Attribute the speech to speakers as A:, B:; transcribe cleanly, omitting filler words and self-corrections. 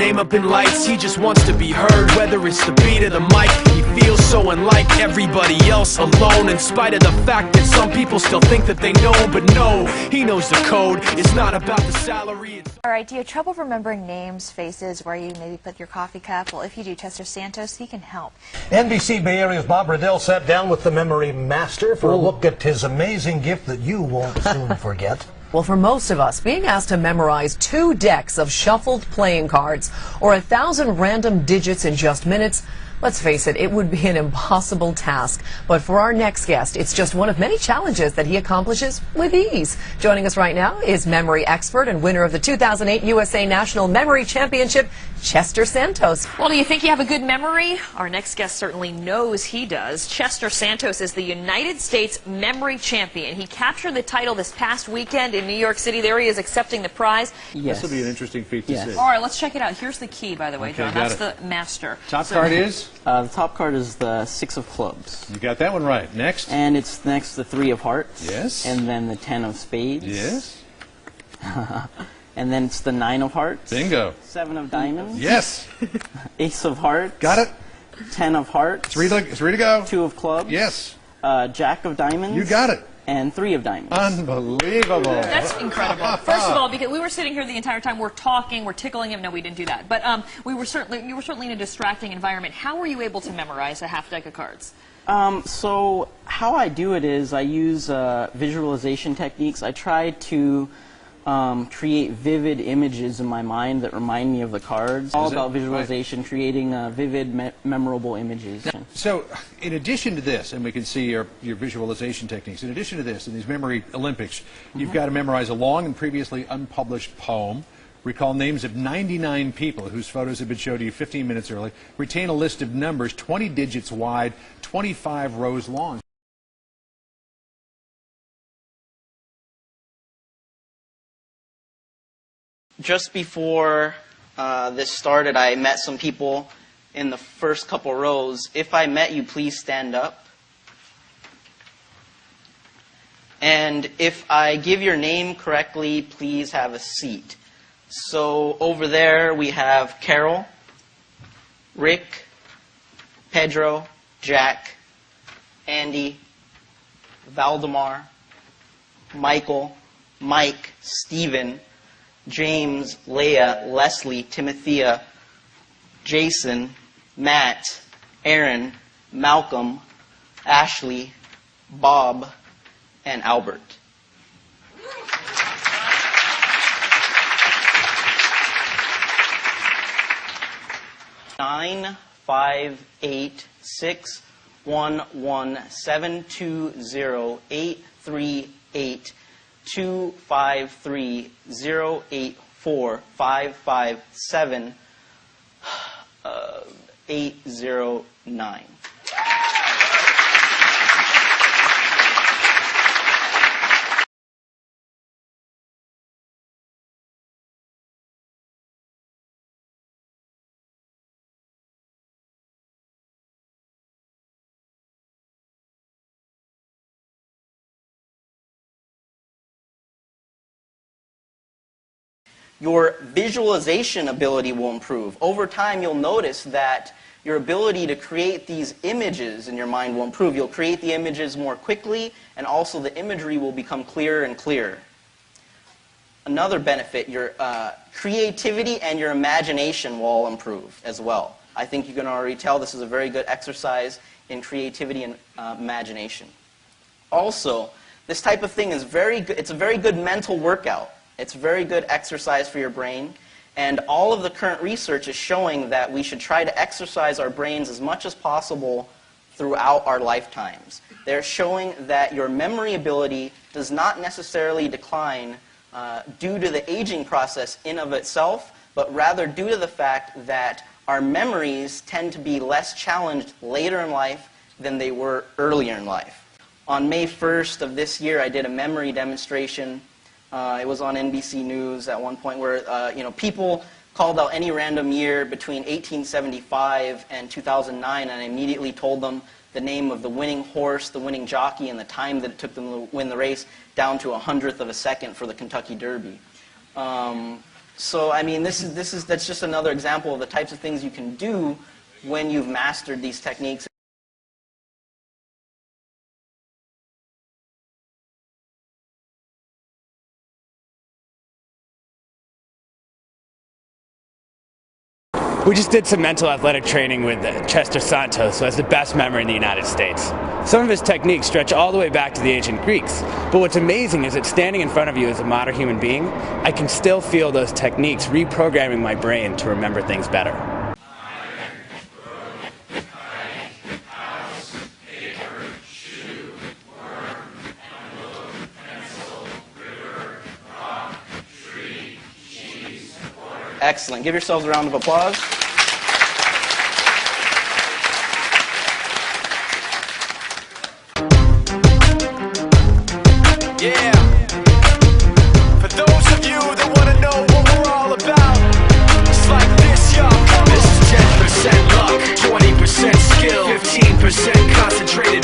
A: name up in lights, he just wants to be heard. Whether it's the beat of the mic, he feels so unlike everybody else, alone. In spite of the fact that some people still think that they know, but no, he knows the code. It's not about the salary.
B: Alright, do you have trouble remembering names, faces, where you maybe put your coffee cup? Well, if you do, Chester Santos, he can help.
C: NBC Bay Area's Bob Riddell sat down with the memory master for a look at his amazing gift that you won't soon forget.
D: Well, for most of us, being asked to memorize 2 decks of shuffled playing cards or 1,000 random digits in just minutes, let's face it, it would be an impossible task. But for our next guest, it's just one of many challenges that he accomplishes with ease. Joining us right now is memory expert and winner of the 2008 USA National Memory Championship, Chester Santos.
E: Well, do you think you have a good memory? Our next guest certainly knows he does. Chester Santos is the United States Memory Champion. He captured the title this past weekend in New York City. There he is accepting the prize.
F: Yes. This will be an interesting feat to see.
E: All right, let's check it out. Here's the key, by the way,
F: Okay,
E: John. That's the master.
F: Top card is?
G: The top card is the 6 of clubs.
F: You got that one right. Next?
G: And it's next to the 3 of hearts.
F: Yes.
G: And then the 10 of spades.
F: Yes.
G: And then it's the 9 of hearts.
F: Bingo.
G: 7 of diamonds.
F: Yes.
G: Ace of hearts.
F: Got it.
G: 10 of hearts.
F: Three to go.
G: 2 of clubs.
F: Yes.
G: Jack of diamonds.
F: You got it.
G: And 3 of diamonds.
F: Unbelievable.
E: That's incredible. First of all, because we were sitting here the entire time, we're talking, we're tickling him. No, we didn't do that. But you were certainly in a distracting environment. How were you able to memorize a half deck of cards?
G: So how I do it is I use visualization techniques. I try to create vivid images in my mind that remind me of the cards. All about visualization, creating vivid, memorable images.
F: So, in addition to this, and we can see your visualization techniques, in addition to this, in these Memory Olympics, you've got to memorize a long and previously unpublished poem, recall names of 99 people whose photos have been shown to you 15 minutes early, retain a list of numbers 20 digits wide, 25 rows long.
H: Just before this started, I met some people in the first couple rows. If I met you, please stand up. And if I give your name correctly, please have a seat. So over there we have Carol, Rick, Pedro, Jack, Andy, Valdemar, Michael, Mike, Stephen, James, Leah, Leslie, Timothea, Jason, Matt, Aaron, Malcolm, Ashley, Bob, and Albert. Nine 5 8 6 1 1 7 2 0 8 3 8 253 084 557 809. Your visualization ability will improve. Over time, you'll notice that your ability to create these images in your mind will improve. You'll create the images more quickly, and also the imagery will become clearer and clearer. Another benefit, your creativity and your imagination will all improve as well. I think you can already tell this is a very good exercise in creativity and imagination. Also, this type of thing is very good. It's a very good mental workout. It's very good exercise for your brain, and all of the current research is showing that we should try to exercise our brains as much as possible throughout our lifetimes. They're showing that your memory ability does not necessarily decline due to the aging process in of itself, but rather due to the fact that our memories tend to be less challenged later in life than they were earlier in life. On May 1st of this year, I did a memory demonstration. It was on NBC News at one point where people called out any random year between 1875 and 2009, and I immediately told them the name of the winning horse, the winning jockey, and the time that it took them to win the race, down to 1/100th of a second for the Kentucky Derby. So, I mean, that's just another example of the types of things you can do when you've mastered these techniques.
I: We just did some mental athletic training with Chester Santos, who has the best memory in the United States. Some of his techniques stretch all the way back to the ancient Greeks, but what's amazing is that standing in front of you as a modern human being, I can still feel those techniques reprogramming my brain to remember things better.
H: Excellent. Give yourselves a round of applause.
A: Yeah. For those of you that want to know what we're all about, it's like this, y'all. This is 10% luck, 20% skill, 15% concentrated